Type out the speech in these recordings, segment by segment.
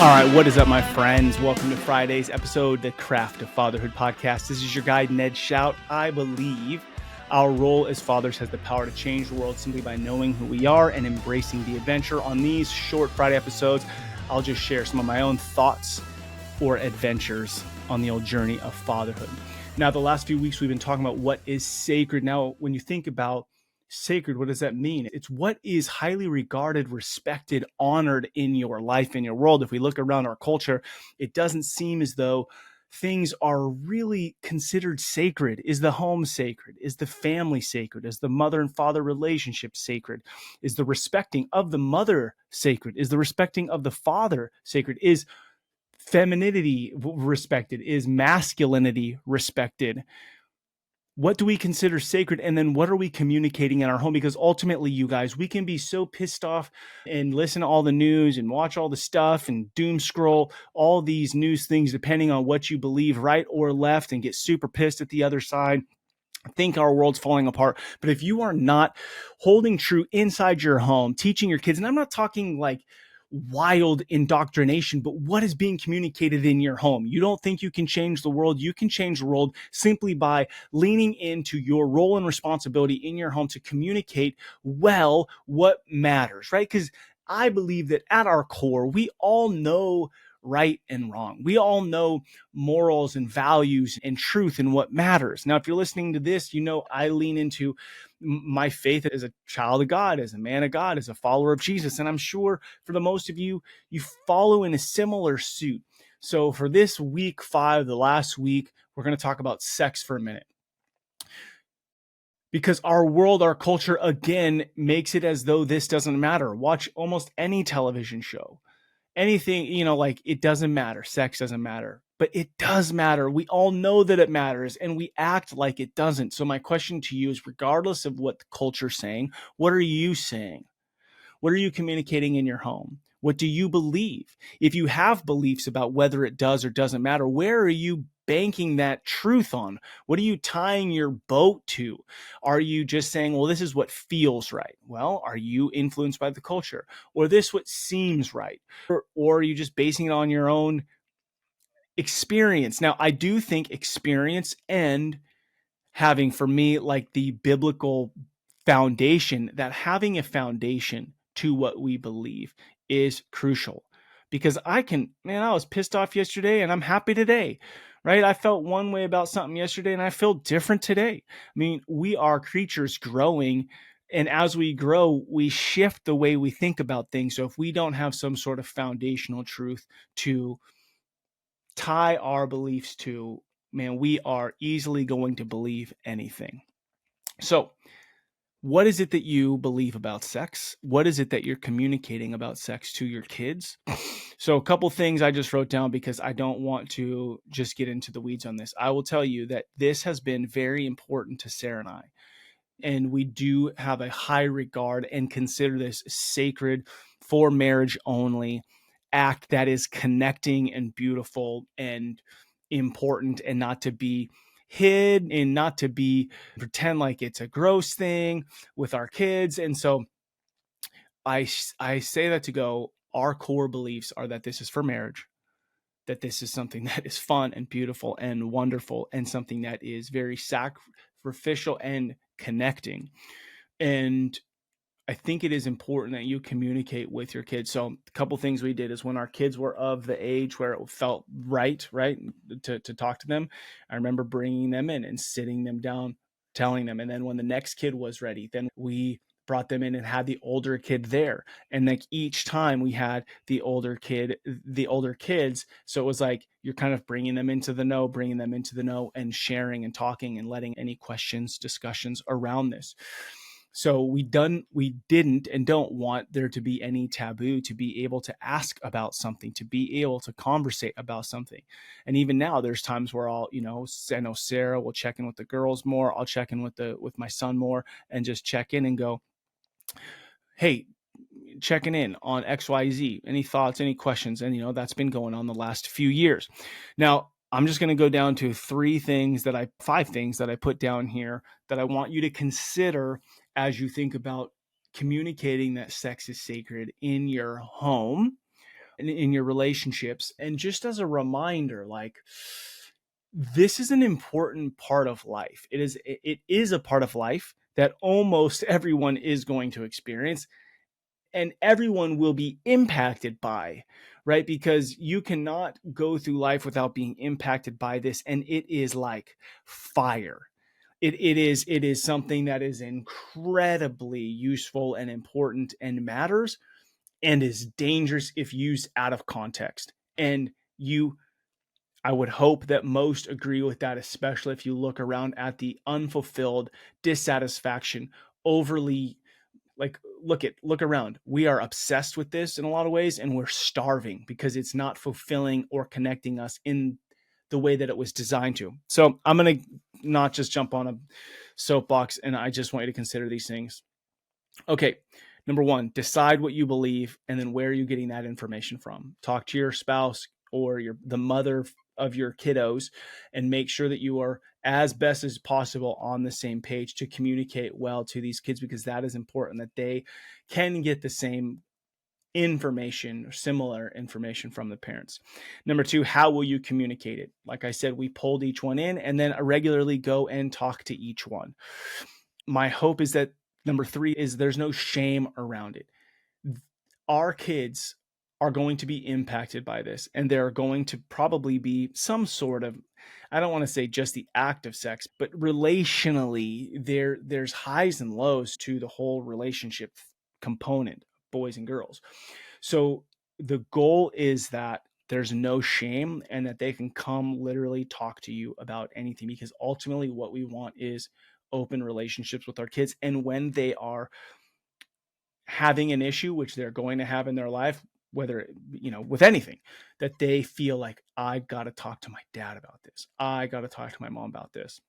All right, what is up, my friends? Welcome to Friday's episode, the Craft of Fatherhood podcast. This is your guide, Ned Shout. I believe our role as fathers has the power to change the world simply by knowing who we are and embracing the adventure. On these short Friday episodes, I'll just share some of my own thoughts or adventures on the old journey of fatherhood. Now, the last few weeks, we've been talking about what is sacred. Now, when you think about sacred, what does that mean? It's what is highly regarded, respected, honored in your life, in your world. If we look around our culture, it doesn't seem as though things are really considered sacred. Is the home sacred? Is the family sacred? Is the mother and father relationship sacred? Is the respecting of the mother sacred? Is the respecting of the father sacred? Is femininity respected? Is masculinity respected? What do we consider sacred? And then what are we communicating in our home? Because ultimately, you guys, we can be so pissed off and listen to all the news and watch all the stuff and doom scroll all these news things, depending on what you believe, right or left, and get super pissed at the other side. Think our world's falling apart. But if you are not holding true inside your home, teaching your kids, and I'm not talking like wild indoctrination, but what is being communicated in your home? You don't think you can change the world? You can change the world simply by leaning into your role and responsibility in your home to communicate well what matters, right? Because I believe that at our core, we all know right and wrong. We all know morals and values and truth and what matters. Now, if you're listening to this, you know I lean into my faith as a child of God, as a man of God, as a follower of Jesus. And I'm sure for the most of you, you follow in a similar suit. So for this week 5, the last week, we're going to talk about sex for a minute. Because our world, our culture, again, makes it as though this doesn't matter. Watch almost any television show. Anything, like it doesn't matter. Sex doesn't matter. But it does matter. We all know that it matters, and we act like it doesn't. So my question to you is, regardless of what the culture's saying, what are you saying? What are you communicating in your home? What do you believe? If you have beliefs about whether it does or doesn't matter, where are you banking that truth on? What are you tying your boat to? Are you just saying, well, this is what feels right? Well, are you influenced by the culture? Or this what seems right? Or are you just basing it on your own experience? Now, I do think experience and having, for me, like the biblical foundation, that having a foundation to what we believe is crucial. Because I was pissed off yesterday and I'm happy today, right? I felt one way about something yesterday and I feel different today. I mean, we are creatures growing, and as we grow, we shift the way we think about things. So if we don't have some sort of foundational truth to tie our beliefs to, man, we are easily going to believe anything. So, what is it that you believe about sex? What is it that you're communicating about sex to your kids? So, a couple things I just wrote down because I don't want to just get into the weeds on this. I will tell you that this has been very important to Sarah and I. And we do have a high regard and consider this sacred for marriage only act that is connecting and beautiful and important, and not to be hid and not to be pretend like it's a gross thing with our kids. And so I say that to go, our core beliefs are that this is for marriage, that this is something that is fun and beautiful and wonderful, and something that is very sacrificial and connecting. And I think it is important that you communicate with your kids. So a couple things we did is when our kids were of the age where it felt right to talk to them, I remember bringing them in and sitting them down, telling them. And then when the next kid was ready, then we brought them in and had the older kid there. And like each time we had the older kids. So it was like, you're kind of bringing them into the know and sharing and talking and letting any questions, discussions around this. So we didn't and don't want there to be any taboo to be able to ask about something, to be able to conversate about something. And even now there's times where I know Sarah will check in with the girls more. I'll check in with my son more and just check in and go, hey, checking in on XYZ, any thoughts, any questions? And that's been going on the last few years. Now, I'm just going to go down to 5 things that I put down here that I want you to consider as you think about communicating that sex is sacred in your home. in your relationships. And just as a reminder, like, this is an important part of life. It is a part of life that almost everyone is going to experience, and everyone will be impacted by, right? Because you cannot go through life without being impacted by this. And it is like fire. It is something that is incredibly useful and important and matters, and is dangerous if used out of context. And I would hope that most agree with that, especially if you look around at the unfulfilled dissatisfaction, overly, like, look around. We are obsessed with this in a lot of ways, and we're starving because it's not fulfilling or connecting us in the way that it was designed to. So I'm going to not just jump on a soapbox, and I just want you to consider these things. Okay. Number one, decide what you believe, and then where are you getting that information from? Talk to your spouse or the mother of your kiddos, and make sure that you are as best as possible on the same page to communicate well to these kids, because that is important, that they can get the same information or similar information from the parents. Number two, how will you communicate it? Like I said, we pulled each one in, and then regularly go and talk to each one. My hope is that number three is there's no shame around it. Our kids are going to be impacted by this, and there are going to probably be some sort of, I don't want to say just the act of sex, but relationally, there's highs and lows to the whole relationship component, boys and girls. So the goal is that there's no shame, and that they can come literally talk to you about anything, because ultimately what we want is open relationships with our kids. And when they are having an issue, which they're going to have in their life, whether, with anything, that they feel like, I got to talk to my dad about this. I got to talk to my mom about this.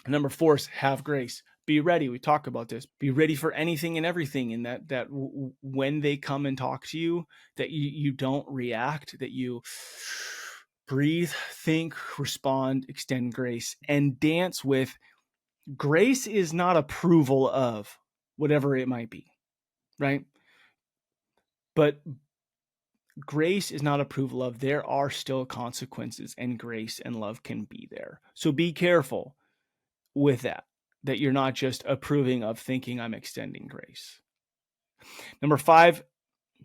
Number four is have grace. Be ready. We talk about this. Be ready for anything and everything. And that when they come and talk to you, that you don't react, that you breathe, think, respond, extend grace, and dance with grace. Is not approval of whatever it might be, right? But grace is not approval of. There are still consequences, and grace and love can be there. So be careful with that you're not just approving of, thinking I'm extending grace. Number five,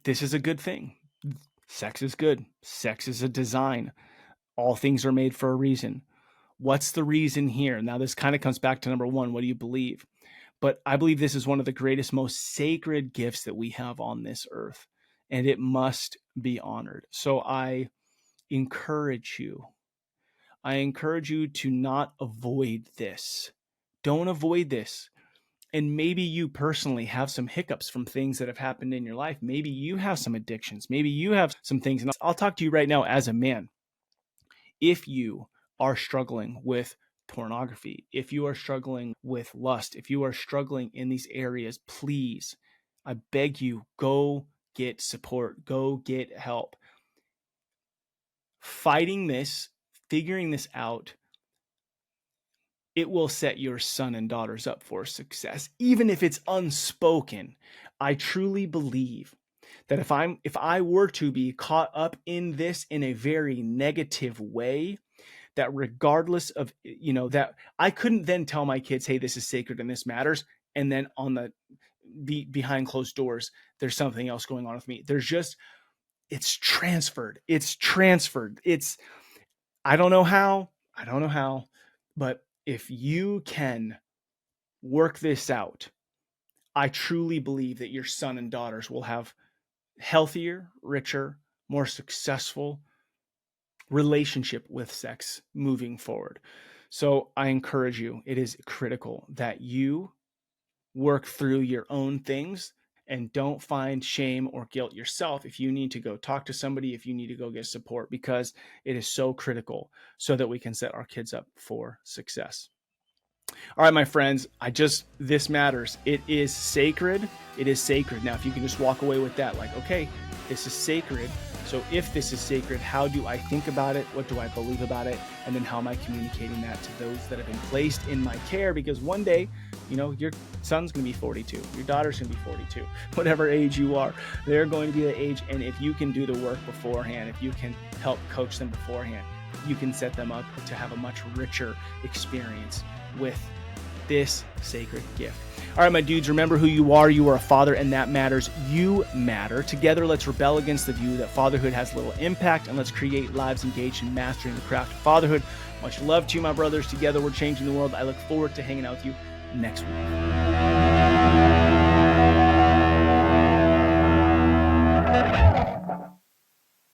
this is a good thing. Sex is good. Sex is a design. All things are made for a reason. What's the reason here? Now, this kind of comes back to number one. What do you believe? But I believe this is one of the greatest, most sacred gifts that we have on this earth, and it must be honored. So I encourage you to not avoid this. Don't avoid this. And maybe you personally have some hiccups from things that have happened in your life. Maybe you have some addictions. Maybe you have some things. And I'll talk to you right now as a man. If you are struggling with pornography, if you are struggling with lust, if you are struggling in these areas, please, I beg you, go get support, go get help. Fighting this, figuring this out, it will set your son and daughters up for success, even if it's unspoken. I truly believe that if I were to be caught up in this in a very negative way, that regardless of, that I couldn't then tell my kids, hey, this is sacred and this matters, and then behind closed doors, there's something else going on with me. It's transferred. I don't know how, but if you can work this out, I truly believe that your son and daughters will have healthier, richer, more successful relationship with sex moving forward. So I encourage you, it is critical that you work through your own things, and don't find shame or guilt yourself if you need to go talk to somebody, if you need to go get support, because it is so critical so that we can set our kids up for success. All right, my friends, this matters. It is sacred. It is sacred. Now, if you can just walk away with that, like, okay, this is sacred. So if this is sacred, how do I think about it? What do I believe about it? And then how am I communicating that to those that have been placed in my care? Because one day, your son's going to be 42, your daughter's going to be 42, whatever age you are, they're going to be that age. And if you can do the work beforehand, if you can help coach them beforehand, you can set them up to have a much richer experience with this sacred gift. All right, my dudes, remember who you are. You are a father, and that matters. You matter. Together, let's rebel against the view that fatherhood has little impact, and let's create lives engaged in mastering the craft of fatherhood. Much love to you, my brothers. Together, we're changing the world. I look forward to hanging out with you next week.